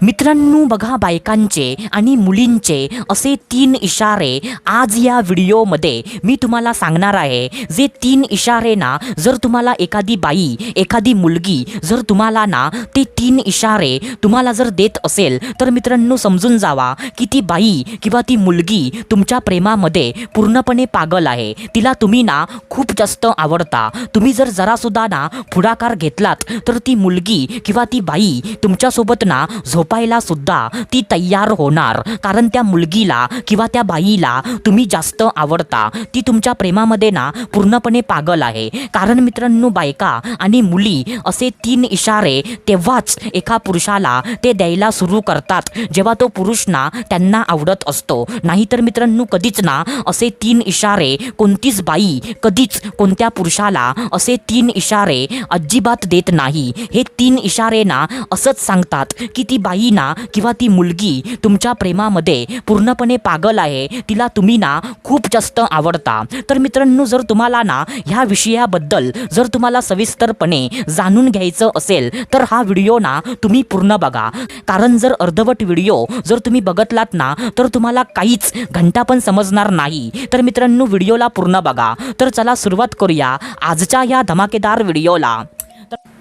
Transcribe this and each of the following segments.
मित्रांनो बघा, बायकांचे आणि मुलींचे असे 3 इशारे आज या व्हिडिओमध्ये मी तुम्हाला सांगणार आहे. जे 3 इशारे ना, जर तुम्हाला एखादी बाई, एखादी मुलगी जर तुम्हाला ना ते 3 इशारे तुम्हाला जर देत असेल तर मित्रांनो समजून जावा की ती बाई किंवा ती मुलगी तुमच्या प्रेमामध्ये पूर्णपणे पागल आहे. तिला तुम्ही ना खूप जास्त आवडता. तुम्ही जर जरासुद्धा ना पुढाकार घेतलात तर ती मुलगी किंवा ती बाई तुमच्यासोबत ना झोपायला सुद्धा ती तयार होणार. कारण त्या मुलगीला किंवा त्या बाईला तुम्ही जास्त आवडता. ती तुमच्या प्रेमामध्ये ना पूर्णपणे पागल आहे. कारण मित्रांनो, बायका आणि मुली असे 3 इशारे तेव्हाच एका पुरुषाला ते द्यायला सुरू करतात जेव्हा तो पुरुष ना त्यांना आवडत असतो. नाहीतर मित्रांनो कधीच ना असे 3 इशारे कोणतीच बाई कधीच कोणत्या पुरुषाला असे 3 इशारे अजिबात देत नाही. हे 3 इशारे ना असंच सांगतात की ती बाई ना किंवा ती मुलगी तुमच्या प्रेमामध्ये पूर्णपणे पागल आहे. तिला तुम्ही ना खूप जास्त आवडता. तर मित्रांनो, जर तुम्हाला ना ह्या विषयाबद्दल जर तुम्हाला सविस्तरपणे जाणून घ्यायचं असेल तर हा व्हिडिओ ना तुम्ही पूर्ण बघा. कारण जर अर्धवट व्हिडिओ जर तुम्ही बघतलात ना तर तुम्हाला काहीच घंटा पण समजणार नाही. तर मित्रांनो, व्हिडिओला पूर्ण बघा. तर चला सुरुवात करूया आजच्या या धमाकेदार व्हिडिओला.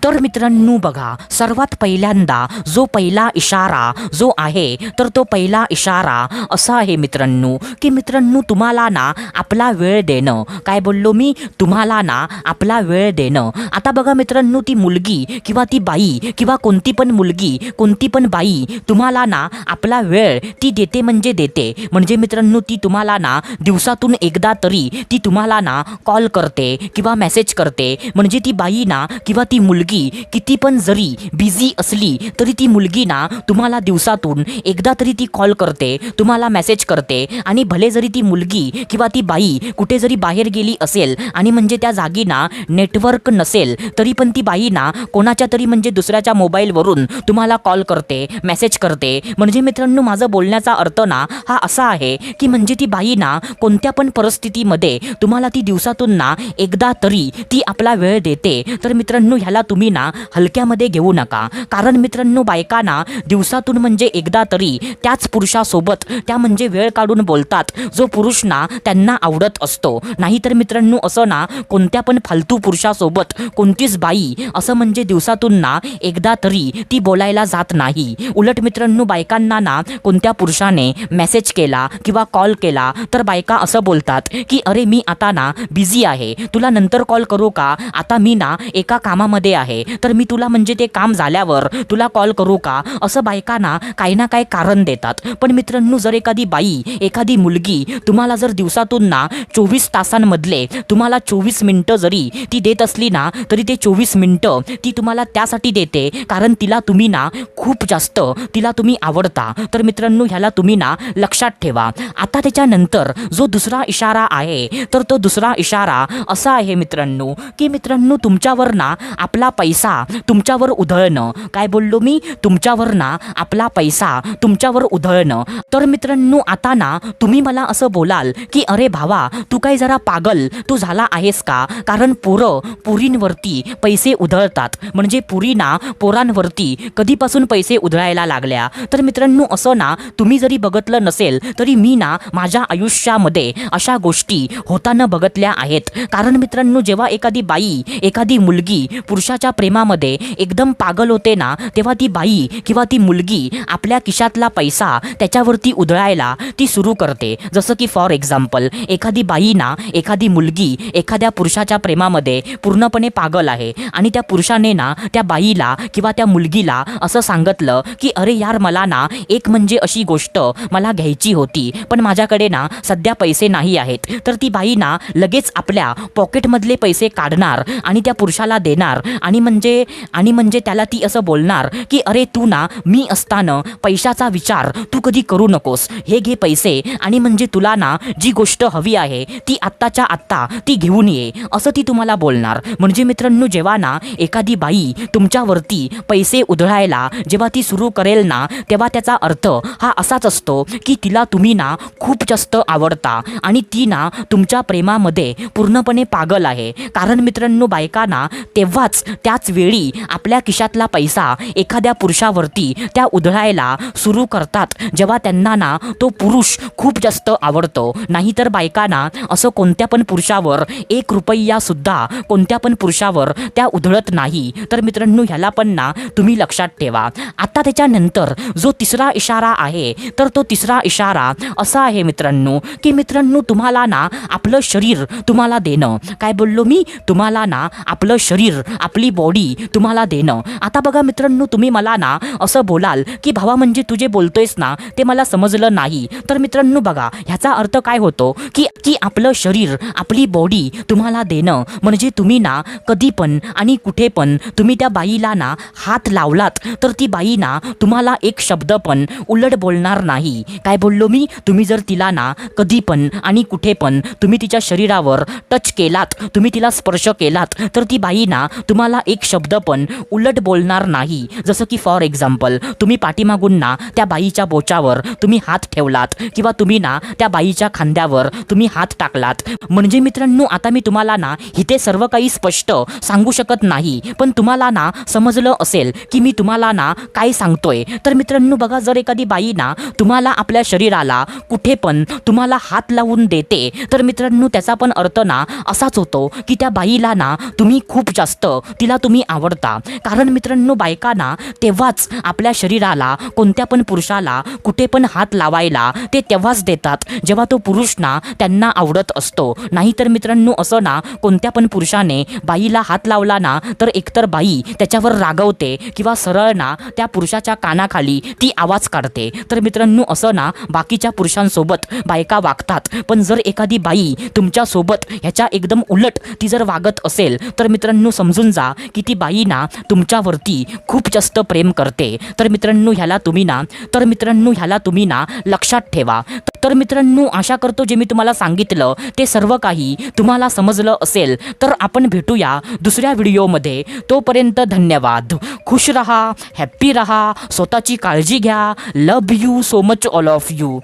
तर मित्रांनो बघा, सर्वात पहिल्यांदा जो पहिला इशारा जो आहे तर तो पहिला इशारा असा आहे मित्रांनो की मित्रांनो तुम्हाला ना आपला वेळ देणं. काय बोललो मी? तुम्हाला ना आपला वेळ देणं. आता बघा मित्रांनो, ती मुलगी किंवा ती बाई किंवा कोणती पण मुलगी कोणती पण बाई तुम्हाला ना आपला वेळ ती देते म्हणजे देते. म्हणजे मित्रांनो ती तुम्हाला ना दिवसातून एकदा तरी ती तुम्हाला ना कॉल करते किंवा मेसेज करते. म्हणजे ती बाई ना किंवा ती मुलगी किती पण जरी बिझी असली तरी ती मुलगी ना तुम्हाला दिवसातून एकदा तरी ती कॉल करते, तुम्हाला मेसेज करते. आणि भले जरी ती मुलगी किंवा ती बाई कुठे जरी बाहेर गेली असेल आणि म्हणजे त्या जागी ना नेटवर्क नसेल तरी पण ती बाई ना कोणाच्या तरी म्हणजे दुसऱ्याच्या मोबाईलवरून तुम्हाला कॉल करते, मेसेज करते. म्हणजे मित्रांनो माझं बोलण्याचा अर्थ ना हा असा आहे की म्हणजे ती बाई ना कोणत्या पण परिस्थितीमध्ये तुम्हाला ती दिवसातून ना एकदा तरी ती आपला वेळ देते. तर मित्रांनो ह्याला तुम्ही ना हलक्यामध्ये घेऊ नका. कारण मित्रांनो बायकांना दिवसातून म्हणजे एकदा तरी त्याच पुरुषासोबत त्या म्हणजे वेळ काढून बोलतात जो पुरुष ना त्यांना आवडत असतो. नाहीतर मित्रांनो असं ना कोणत्या पण फालतू पुरुषासोबत कोणतीच बाई असं म्हणजे दिवसातून ना एकदा तरी ती बोलायला जात नाही. उलट मित्रांनो बायकांना ना कोणत्या पुरुषाने मेसेज केला किंवा कॉल केला तर बायका असं बोलतात की अरे मी आता ना बिझी आहे, तुला नंतर कॉल करू का? आता मी ना एका कामामध्ये आहे, तर मी तुला म्हणजे ते काम झाल्यावर तुला कॉल करू का? असं बायकांना काही ना काही कारण देतात. पण मित्रांनो जर एखादी बाई एखादी मुलगी तुम्हाला जर दिवसातून ना 24 तासांमधले तुम्हाला 24 मिनिटं जरी ती देत असली ना तरी ते 24 मिनिटं ती तुम्हाला त्यासाठी देते कारण तिला तुम्ही ना खूप जास्त तिला तुम्ही आवडता. तर मित्रांनो ह्याला तुम्ही ना लक्षात ठेवा. आता त्याच्यानंतर जो दुसरा इशारा आहे तर तो दुसरा इशारा असा आहे मित्रांनो की मित्रांनो तुमच्यावर ना आपला पैसा तुमच्यावर उधळणं. काय बोललो मी? तुमच्यावर ना आपला पैसा तुमच्यावर उधळणं. तर मित्रांनो आता ना तुम्ही मला असं बोलाल की अरे भावा तू काही जरा पागल तू झाला आहेस का? कारण पोरींवरती पैसे उधळतात. म्हणजे पुरी ना पोरांवरती कधीपासून पैसे उधळायला लागल्या? तर मित्रांनो असं ना तुम्ही जरी बघितलं नसेल तरी मी ना माझ्या आयुष्यामध्ये अशा गोष्टी होताना बघितल्या आहेत. कारण मित्रांनो जेव्हा एखादी बाई एखादी मुलगी पुरुषाच्या प्रेमामध्ये एकदम पागल होते ना तेव्हा ती बाई किंवा ती मुलगी आपल्या खिशातला पैसा त्याच्यावरती उधळायला ती सुरू करते. जसं की फॉर एक्झाम्पल एखादी बाई ना एखादी मुलगी एखाद्या पुरुषाच्या प्रेमामध्ये पूर्णपणे पागल आहे आणि त्या पुरुषाने ना त्या बाईला किंवा त्या मुलगीला असं सांगितलं की अरे यार मला ना एक म्हणजे अशी गोष्ट मला घ्यायची होती पण माझ्याकडे ना सध्या पैसे नाही आहेत. तर ती बाई ना लगेच आपल्या पॉकेटमधले पैसे काढणार आणि त्या पुरुषाला देणार आणि म्हणजे त्याला ती असं बोलणार की अरे तू ना मी असताना पैशाचा विचार तू कधी करू नकोस, हे घे पैसे आणि म्हणजे तुला ना जी गोष्ट हवी आहे ती आत्ताच्या आत्ता ती घेऊन ये, असं ती तुम्हाला बोलणार. म्हणजे मित्रांनो जेव्हा ना एखादी बाई तुमच्यावरती पैसे उधळायला जेव्हा ती सुरू करेल ना तेव्हा त्याचा अर्थ हा असाच असतो की तिला तुम्ही ना खूप जास्त आवडता आणि ती ना तुमच्या प्रेमामध्ये पूर्णपणे पागल आहे. कारण मित्रांनो बायकांना तेव्हाच त्याच वेळी आपल्या खिशातला पैसा एखाद्या पुरुषावरती त्या उधळायला सुरू करतात जेव्हा त्यांना ना तो पुरुष खूप जास्त आवडतो. नाहीतर बायकांना असं कोणत्या पण पुरुषावर 1 रुपया सुद्धा कोणत्या पण पुरुषावर त्या उधळत नाही. तर मित्रांनो ह्याला पण ना तुम्ही लक्षात ठेवा. आता त्याच्यानंतर जो तिसरा इशारा आहे तर तो तिसरा इशारा असा आहे मित्रांनो की मित्रांनो तुम्हाला ना आपलं शरीर तुम्हाला देणं. काय बोललो मी? तुम्हाला ना आपलं शरीर आपली बॉडी तुम्हाला देणं. आता बघा मित्रांनो तुम्ही मला ना असं बोलाल की भावा म्हणजे तू जे बोलतोयस ना ते मला समजलं नाही. तर मित्रांनो बघा ह्याचा अर्थ काय होतो की की आपलं शरीर आपली बॉडी तुम्हाला देणं म्हणजे तुम्ही ना कधी पण आणि कुठे पण तुम्ही त्या बाईला ना हात लावलात तर ती बाई ना तुम्हाला एक शब्द पण उलट बोलणार नाही. काय बोललो मी? तुम्ही जर तिला ना कधी पण आणि कुठे पण तुम्ही तिच्या शरीरावर टच केलात, तुम्ही तिला स्पर्श केलात तर ती बाई ना तुम्हाला एक शब्द पण उलट बोलणार नाही. जसं की फॉर एक्झाम्पल तुम्ही पाठीमागून ना त्या बाईच्या बोचावर तुम्ही हात ठेवलात किंवा तुम्ही ना त्या बाईच्या खांद्यावर तुम्ही हात टाकलात. म्हणजे मित्रांनो आता मी तुम्हाला ना इथे सर्व काही स्पष्ट सांगू शकत नाही पण तुम्हाला ना समजलं असेल की मी तुम्हाला ना काय सांगतोय. तर मित्रांनो बघा जर एखादी बाई ना तुम्हाला आपल्या शरीराला कुठे पण तुम्हाला हात लावून देते तर मित्रांनो त्याचा पण अर्थ ना असाच होतो की त्या बाईला ना तुम्ही खूप जास्त तिला तुम्ही आवडता. कारण मित्रांनो बायकांना तेव्हाच आपल्या शरीराला कोणत्या पण पुरुषाला कुठे पण हात लावायला ते तेव्हाच देतात जेव्हा तो पुरुष ना त्यांना आवडत असतो. नाहीतर मित्रांनो असं ना कोणत्या पण पुरुषाने बाईला हात लावला ना तर एकतर बाई त्याच्यावर रागवते किंवा सरळ ना त्या पुरुषाच्या कानाखाली ती आवाज काढते. तर मित्रांनो असं ना बाकीच्या पुरुषांसोबत बायका वागतात. पण जर एखादी बाई तुमच्या सोबत ह्याच्या एकदम उलट ती जर वागत असेल तर मित्रांनो समजून जा की ती बाई ना तुमच्यावरती खूप जास्त प्रेम करते. तर मित्रांनो ह्याला तुम्ही ना लक्षात ठेवा. तर मित्रांनो आशा करतो जे मी तुम्हाला सांगितलं ते सर्व काही तुम्हाला समजलं असेल. तर आपण भेटूया दुसऱ्या व्हिडिओमध्ये. तोपर्यंत धन्यवाद. खुश रहा, हॅप्पी रहा, स्वतःची काळजी घ्या. Love you so much all of you.